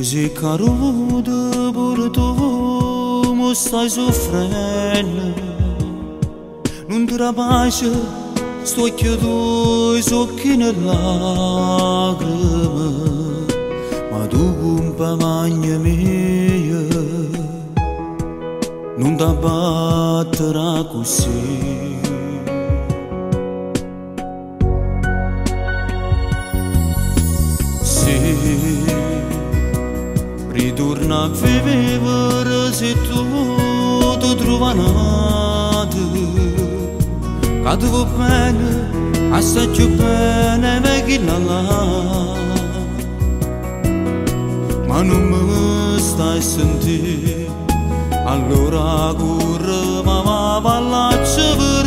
Musica rude pure tu mi stai soffrendo. Non ti rapisci, sto chiudendo gli occhi nelle lacrime, ma tu compagna mia non ti batterà così. Ritorna a vivere se tu ti trovi nato, che ti va bene, assai più bene che là là. Ma non mi stai a sentire, allora corre ma va a pallaccia per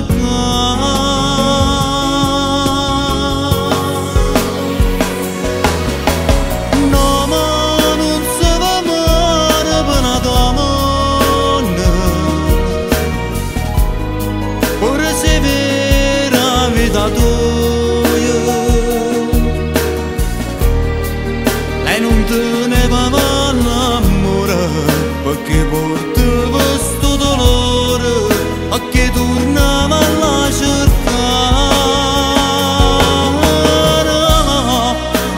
lei non teneva l'amore perché portava questo dolore a che tornava a cercare.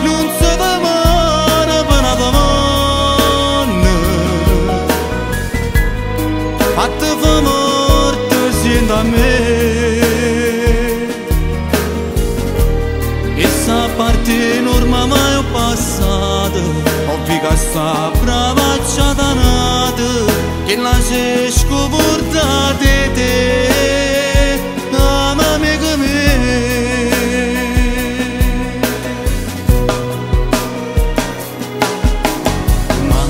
Non sapeva amare per una donna, fatta fa morte siendo a me. Essa parte norma mai ho passato, ovvio che sta brava ciatanata, che la sei scoperta di te, amami come ma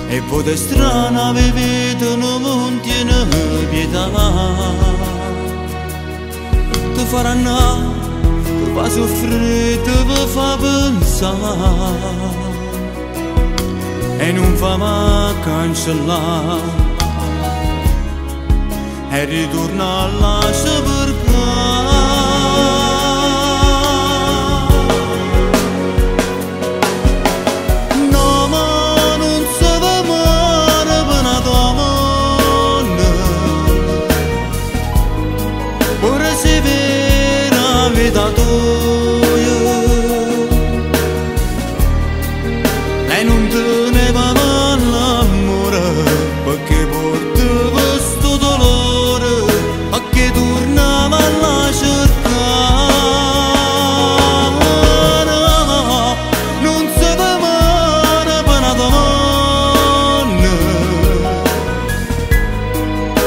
e voce strana vivete non tiene pietà, ti farà andare, ti fa soffrire, ti fa pensare e non fa mai cancellare e ritorna a lasciare per no, ma non si va amare per una donna, ora si vede la vita tua. Lei non teneva l'amore perché portava questo dolore a che tornava a cercare. Non sapeva amare per una donna,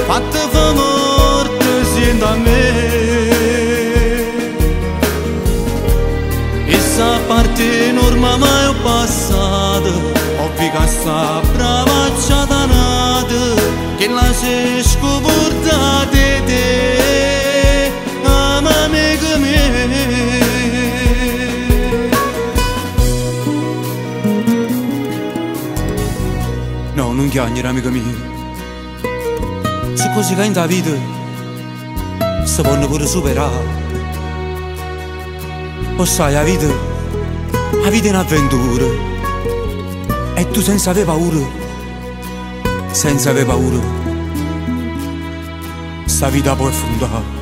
fatta fa morte siendo a me. Essa parte norma mai ho passato, ovvio che sta brava ciatanata, che la sei scoperta di te, amami come no, non chiagnere amico mio, su cose che in la vita si possono pure superare. O sai, la vita è un'avventura e tu senza avere paura, sta vita puoi affrontare.